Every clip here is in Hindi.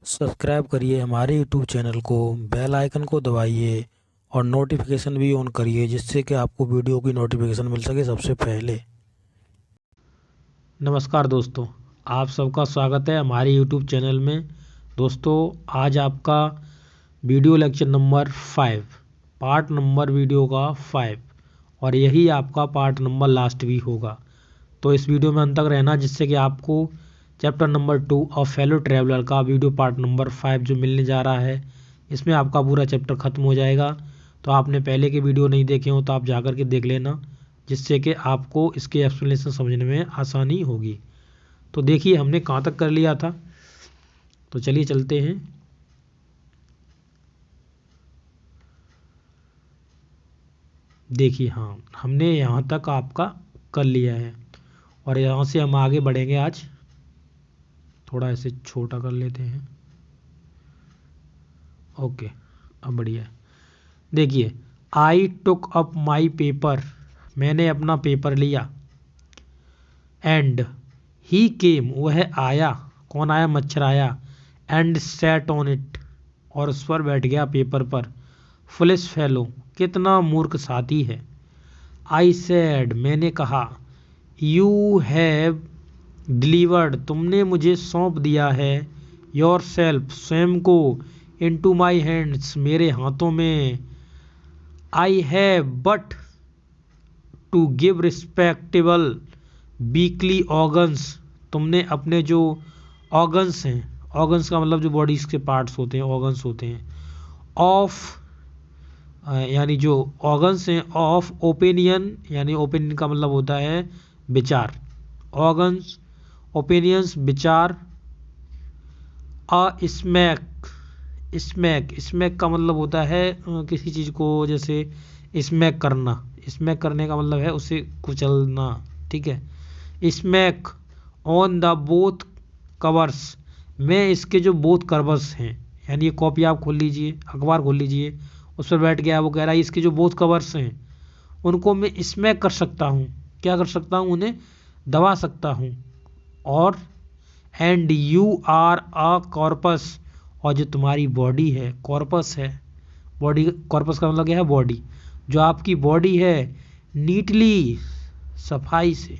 सब्सक्राइब करिए हमारे यूट्यूब चैनल को, बेल आइकन को दबाइए और नोटिफिकेशन भी ऑन करिए जिससे कि आपको वीडियो की नोटिफिकेशन मिल सके सबसे पहले। नमस्कार दोस्तों, आप सबका स्वागत है हमारे YouTube चैनल में। दोस्तों, आज आपका video lecture number 5, part number video का 5, और यही आपका पार्ट नंबर लास्ट भी होगा। तो इस वीडियो में अंत तक रहना जिससे कि आपको chapter number 2 of fellow traveller का वीडियो पार्ट नंबर 5 जो मिलने जा रहा है, इसमें आपका पूरा चैप्टर ख़त्म हो जाएगा। तो आपने पहले के वीडियो नहीं देखे हो तो आप जाकर के देख लेना, जिससे कि आपको इसके एक्सप्लेनेशन समझने में आसानी होगी। तो देखिए हमने कहाँ तक कर लिया था, तो चलिए चलते हैं। देखिए हाँ, हमने यहाँ तक आपका कर लिया है और यहाँ से हम आगे बढ़ेंगे। आज थोड़ा ऐसे छोटा कर लेते हैं। ओके, अब बढ़िया है। देखिए, आई टुक अप माई पेपर, मैंने अपना पेपर लिया। एंड ही केम, वह आया। कौन आया? मच्छर आया। एंड सैट ऑन इट, और उस पर बैठ गया, पेपर पर। फुलिश फेलो, कितना मूर्ख साथी है। आई सैड, मैंने कहा। यू हैव डिलीवर्ड, तुमने मुझे सौंप दिया है। योर सेल्फ, स्वयं को। इनटू माई हैंड्स, मेरे हाथों में। I have but to give respectable weekly organs, तुमने अपने जो ऑर्गन्स हैं, ऑर्गन्स का मतलब जो बॉडीज के पार्ट्स होते हैं, ऑर्गन्स होते हैं, ऑफ यानी जो ऑर्गन्स हैं, ऑफ ओपिनियन, यानी ओपिनियन का मतलब होता है विचार। ऑर्गन्स, ओपिनियंस, विचार। अ स्मैक, स्मैक, स्मैक का मतलब होता है किसी चीज़ को जैसे स्मैक करना। स्मैक करने का मतलब है उसे कुचलना, ठीक है। Smack on the both covers, में इसके जो बोथ कवर्स हैं, यानी ये कॉपी आप खोल लीजिए, अखबार खोल लीजिए, उस पर बैठ गया। वो कह रहा है इसके जो बोथ कवर्स हैं उनको मैं स्मैक कर सकता हूँ। क्या कर सकता हूँ? उन्हें दबा सकता हूँ। और and you are a corpus, और जो तुम्हारी बॉडी है, कॉर्पस है बॉडी। कॉर्पस का मतलब क्या है? बॉडी। जो आपकी बॉडी है, नीटली, सफाई से,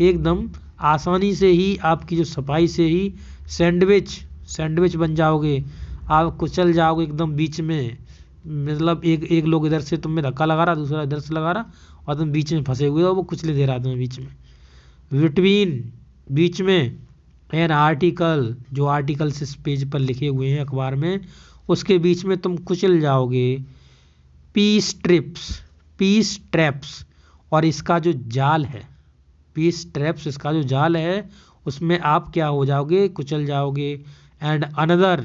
एकदम आसानी से ही, आपकी जो सफाई से ही सैंडविच, सैंडविच बन जाओगे। आप कुचल जाओगे एकदम बीच में, मतलब एक लोग इधर से तुम्हें धक्का लगा रहा, दूसरा इधर से लगा रहा, और तुम बीच में फंसे हुए हो, वो कुचले दे रहा तुम्हें बीच में। बिटवीन, बीच में। एन आर्टिकल, जो आर्टिकल्स इस पेज पर लिखे हुए हैं अखबार में, उसके बीच में तुम कुचल जाओगे। पीस ट्रिप्स, पीस ट्रैप्स, और इसका जो जाल है, पीस ट्रैप्स, इसका जो जाल है, उसमें आप क्या हो जाओगे? कुचल जाओगे। एंड अनदर,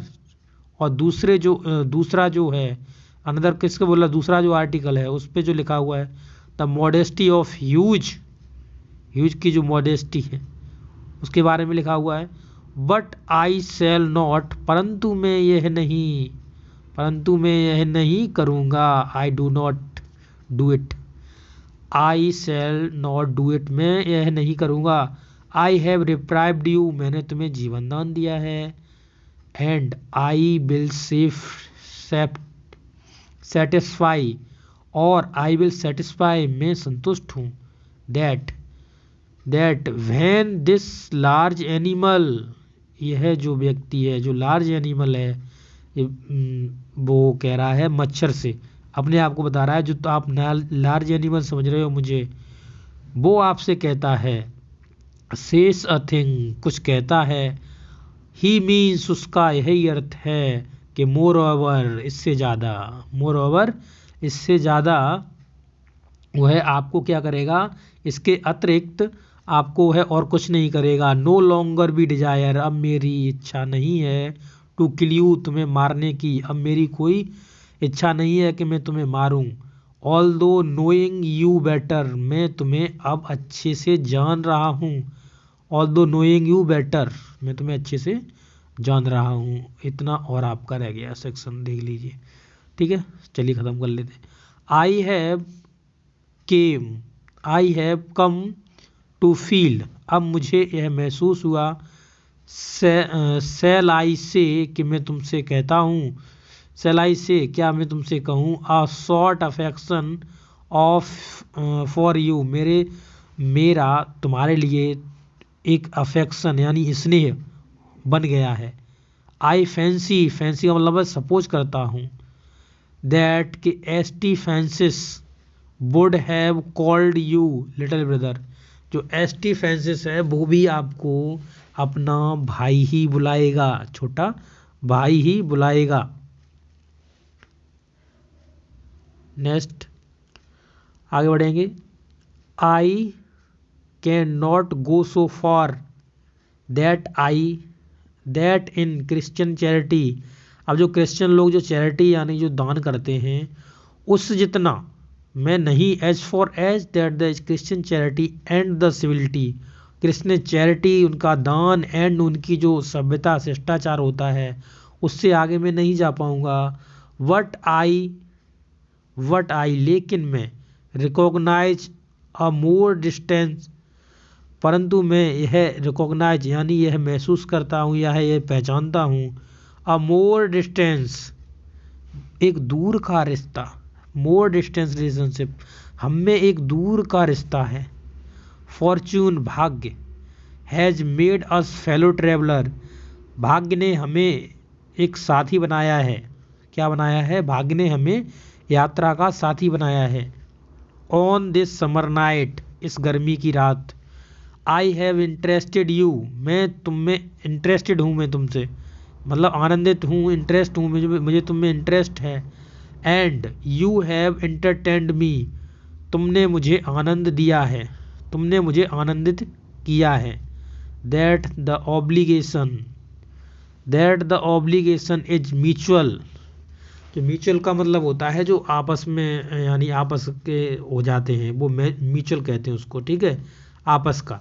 और दूसरे जो दूसरा जो है, अनदर किसको बोला? दूसरा जो आर्टिकल है उस पे जो लिखा हुआ है, the modesty of huge, huge की जो मॉडेस्टी है उसके बारे में लिखा हुआ है। बट आई शैल नॉट, परंतु मैं यह नहीं, परंतु मैं यह नहीं करूँगा। I do not do it, I shall not do it, मैं यह नहीं करूँगा। आई हैव डिप्राइव्ड यू, मैंने तुम्हें जीवन दान दिया है। एंड आई विल सेटिस्फाई, और आई विल सेटिस्फाई, मैं संतुष्ट हूँ। That, that when this large animal, यह जो व्यक्ति है, जो लार्ज एनिमल है, वो कह रहा है मच्छर से, अपने आप को बता रहा है, जो तो आप लार्ज एनिमल समझ रहे हो मुझे, वो आपसे कहता है, सेस अ थिंग, कुछ कहता है। ही मीन्स, उसका यही अर्थ है कि मोर ओवर, इससे ज़्यादा, मोर ओवर, इससे ज़्यादा, वह आपको क्या करेगा? इसके अतिरिक्त आपको है और कुछ नहीं करेगा। नो लॉन्गर बी डिजायर, अब मेरी इच्छा नहीं है। टू किल यू, तुम्हें मारने की, अब मेरी कोई इच्छा नहीं है कि मैं तुम्हें मारूं। ऑल दो नोइंग यू बेटर, मैं तुम्हें अब अच्छे से जान रहा हूँ। ऑल दो नोइंग यू बेटर, मैं तुम्हें अच्छे से जान रहा हूँ। इतना और आपका रह गया सेक्शन, देख लीजिए, ठीक है। चलिए ख़त्म कर लेते हैं। I have came, I have come to feel, अब मुझे यह महसूस हुआ। सेल आई से कि मैं तुमसे कहता हूँ, सेल आई से क्या मैं तुमसे कहूँ, a short affection of for you, मेरा तुम्हारे लिए एक अफेक्शन यानी स्नेह बन गया है। आई फैंसी, फैंसी का मतलब है सपोज करता हूँ, दैट कि ST. Francis would have called you little brother, जो एस.टी. फ्रांसिस है वो भी आपको अपना भाई ही बुलाएगा, छोटा भाई ही बुलाएगा। नेक्स्ट आगे बढ़ेंगे। I can not go so far that in Christian charity, अब जो क्रिश्चियन लोग जो चैरिटी यानी जो दान करते हैं उस जितना मैं नहीं, as far as that the Christian charity and the civility, Christian charity उनका दान एंड उनकी जो सभ्यता शिष्टाचार होता है उससे आगे मैं नहीं जा पाऊंगा। वट आई लेकिन मैं, रिकॉग्नाइज अ मोर डिस्टेंस, परंतु मैं यह रिकॉग्नाइज यानी यह महसूस करता हूँ या यह पहचानता हूँ, अ मोर डिस्टेंस एक दूर का रिश्ता, मोर डिस्टेंस रिलेशनशिप हम में एक दूर का रिश्ता है। फॉर्च्यून भाग्य, has made us fellow traveller, भाग्य ने हमें एक साथी बनाया है, क्या बनाया है, भाग्य ने हमें यात्रा का साथी बनाया है। ऑन दिस समर नाइट, इस गर्मी की रात, आई हैव इंटरेस्टेड यू, मैं तुम में इंटरेस्टेड हूँ, मैं तुमसे मतलब आनंदित हूँ, इंटरेस्ट हूँ, मुझे तुम में इंटरेस्ट है। एंड यू हैव एंटरटेन्ड मी, तुमने मुझे आनंद दिया है, तुमने मुझे आनंदित किया है। That the obligation is mutual, जो म्यूचुअल का मतलब होता है जो आपस में यानी आपस के हो जाते हैं वो म्यूचुअल कहते हैं उसको, ठीक है, आपस का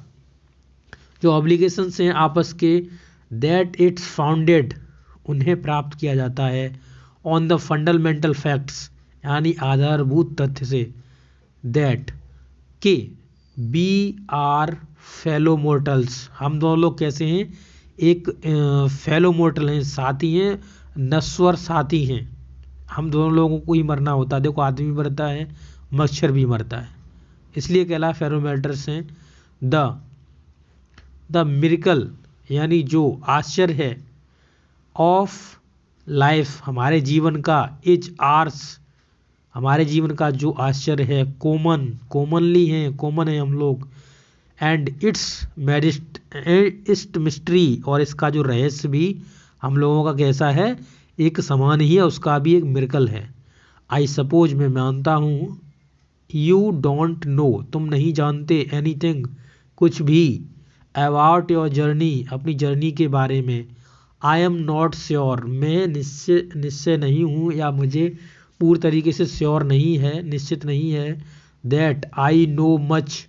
जो ऑब्लिगेशंस हैं आपस के, दैट इट्स फाउंडेड उन्हें प्राप्त किया जाता है, ऑन द फंडामेंटल फैक्ट्स यानी आधारभूत तथ्य से, दैट के वी आर फेलो मोर्टल्स, हम दोनों लोग कैसे हैं, एक फेलो मोर्टल हैं, साथी हैं, नश्वर साथी हैं, हम दोनों लोगों को ही मरना होता है, देखो आदमी मरता है मच्छर भी मरता है, इसलिए कहला फेलो मोर्टल्स हैं। द मिरेकल यानी जो आश्चर्य है, ऑफ लाइफ हमारे जीवन का, इज आर्स हमारे जीवन का जो आश्चर्य है, कॉमनली है, कॉमन है हम लोग, एंड इट्स मिस्ट्री और इसका जो रहस्य भी हम लोगों का कैसा है, एक समान ही है, उसका भी एक मिरेकल है। आई सपोज मैं मानता हूँ, यू डोंट नो तुम नहीं जानते, एनीथिंग कुछ भी, अबाउट योर जर्नी अपनी जर्नी के बारे में, आई एम नॉट श्योर मैं निश्चय नहीं हूँ या मुझे पूरी तरीके से श्योर नहीं है, निश्चित नहीं है, that I know much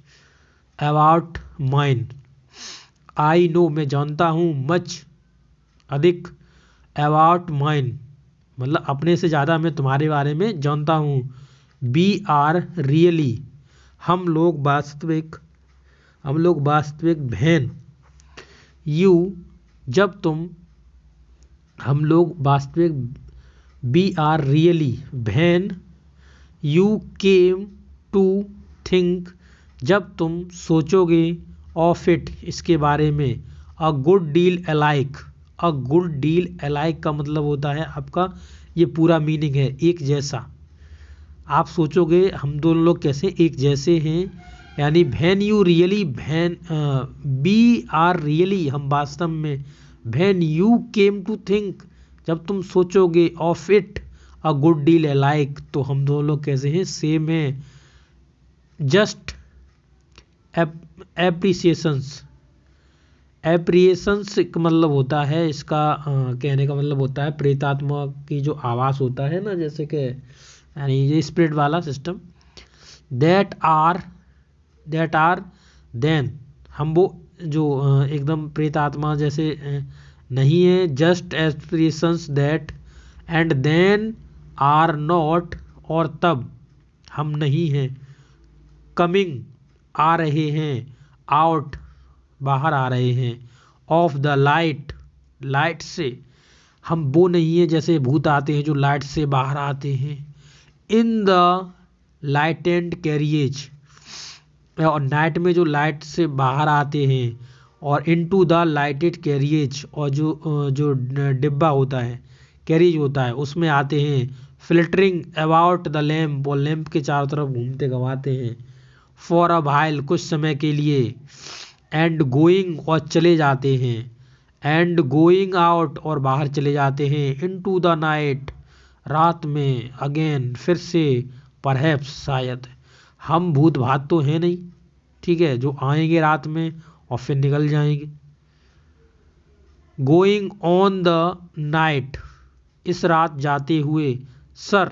about mine, I know मैं जानता हूँ, मच अधिक, अबाउट माइन मतलब अपने से ज़्यादा मैं तुम्हारे बारे में जानता हूँ। वी आर रियली हम लोग वास्तविक बहन, यू जब तुम, हम लोग वास्तविक, वी आर रियली बहन, यू केम टू थिंक जब तुम सोचोगे, ऑफ इट इसके बारे में, अ गुड डील अलाइक, अ गुड डील अलाइक का मतलब होता है आपका, ये पूरा मीनिंग है एक जैसा, आप सोचोगे हम दोनों लोग कैसे एक जैसे हैं, यानी when you really, we are really हम वास्तव में, when you came to think जब तुम सोचोगे, of it a good deal alike तो हम दोनों लोग कैसे हैं, सेम हैं। जस्ट एप्रिसिएशंस का मतलब होता है इसका कहने का मतलब होता है प्रेतात्मा की जो आवास होता है ना, जैसे कि यानी ये स्पिरिट वाला सिस्टम, दैट आर देन हम वो जो एकदम प्रेतात्मा जैसे नहीं है, just aspirations that, and then are not और तब हम नहीं हैं, कमिंग आ रहे हैं, आउट बाहर आ रहे हैं, ऑफ द लाइट, लाइट से, हम वो नहीं है जैसे भूत आते हैं जो लाइट से बाहर आते हैं। इन द लाइटेंड कैरियज, और नाइट में जो लाइट से बाहर आते हैं, और इनटू द लाइटेड कैरियज, और जो डिब्बा होता है, कैरियज होता है, उसमें आते हैं। फिल्टरिंग अबाउट द लैम्प, और लैम्प के चारों तरफ घूमते गवाते हैं। फॉर अ व्हाइल, कुछ समय के लिए। एंड गोइंग, और चले जाते हैं। एंड गोइंग आउट, और बाहर चले जाते हैं। इनटू द नाइट, रात में। अगेन, फिर से। परहैप्स, शायद। हम भूत भात तो हैं नहीं, ठीक है, जो आएंगे रात में और फिर निकल जाएंगे। गोइंग ऑन द नाइट, इस रात जाते हुए। सर,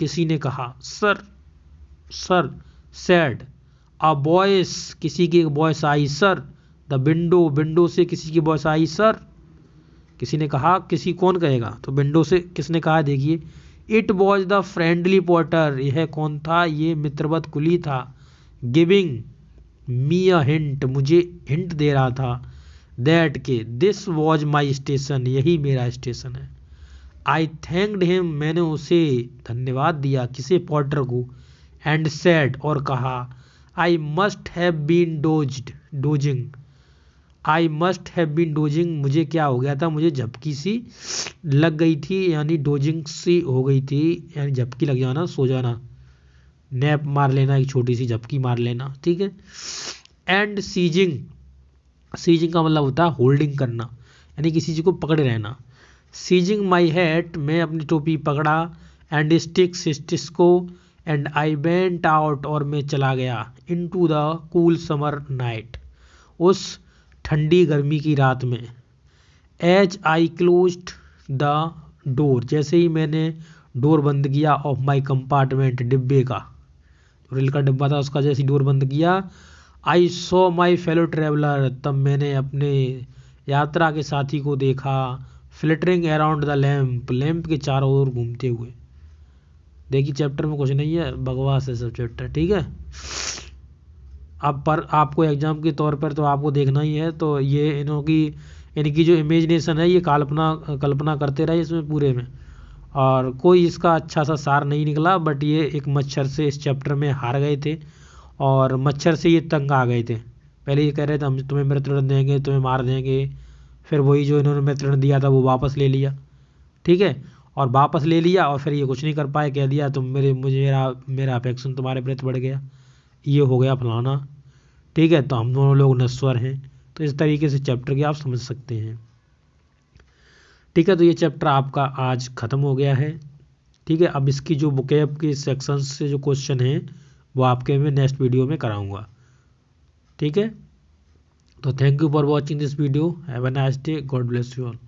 किसी ने कहा। Sir, sir. Sad, a voice, किसी की voice I. Sir, the window, window से किसी की वॉइस आई। सर, किसी ने कहा। किसी कौन कहेगा, तो विंडो से किसने कहा, देखिए। It was the friendly porter, यह कौन था, ये मित्रवत कुली था। गिविंग मी अ हिंट, मुझे हिंट दे रहा था। दैट के, दिस वॉज माई स्टेशन, यही मेरा स्टेशन है। आई थैंक्ड हिम, मैंने उसे धन्यवाद दिया, किसे, पोर्टर को। एंड सेड, और कहा। I must have been dozing, I must have been dozing, मुझे क्या हो गया था, मुझे झपकी सी लग गई थी, यानी डोजिंग सी हो गई थी, यानी झपकी लग जाना, सो जाना, नैप मार लेना, एक छोटी सी झपकी मार लेना, ठीक है। एंड सीजिंग, सीजिंग का मतलब होता है होल्डिंग करना, यानी किसी चीज़ को पकड़े रहना। सीजिंग माई हैट, मैं अपनी टोपी पकड़ा। एंड स्टिक्स को। एंड आई वेंट आउट, और मैं चला गया। Into the cool summer night, उस ठंडी गर्मी की रात में। As I closed the door, जैसे ही मैंने डोर बंद किया। ऑफ माई कंपार्टमेंट, डिब्बे का, रेल का डिब्बा था उसका, जैसी डोर बंद किया। I saw my fellow traveller, तब मैंने अपने यात्रा के साथी को देखा। Flittering around the lamp, lamp के चारों ओर घूमते हुए। देखिए चैप्टर में कुछ नहीं है, बकवास है सब चैप्टर, ठीक है। अब पर आपको एग्जाम के तौर पर तो आपको देखना ही है, तो ये इनकी जो इमेजिनेशन है, ये कल्पना करते रहे इसमें पूरे में। और कोई इसका अच्छा सा सार नहीं निकला, बट ये एक मच्छर से इस चैप्टर में हार गए थे, और मच्छर से ये तंग आ गए थे। पहले ये कह रहे थे हम तुम्हें मृत्युदंड देंगे, तुम्हें मार देंगे, फिर वही जो इन्होंने मृत्युदंड दिया था वो वापस ले लिया, ठीक है। और वापस ले लिया, और फिर ये कुछ नहीं कर पाए, कह दिया तुम मेरा अफेक्शन तुम्हारे प्रति बढ़ गया, ये हो गया फलाना, ठीक है, तो हम दोनों लोग नश्वर हैं। तो इस तरीके से चैप्टर की आप समझ सकते हैं, ठीक है। तो ये चैप्टर आपका आज ख़त्म हो गया है, ठीक है। अब इसकी जो वोकैब के सेक्शन से जो क्वेश्चन हैं वो आपके मैं नेक्स्ट वीडियो में कराऊंगा, ठीक है। तो thank you for watching this video, have a nice day, God bless you all.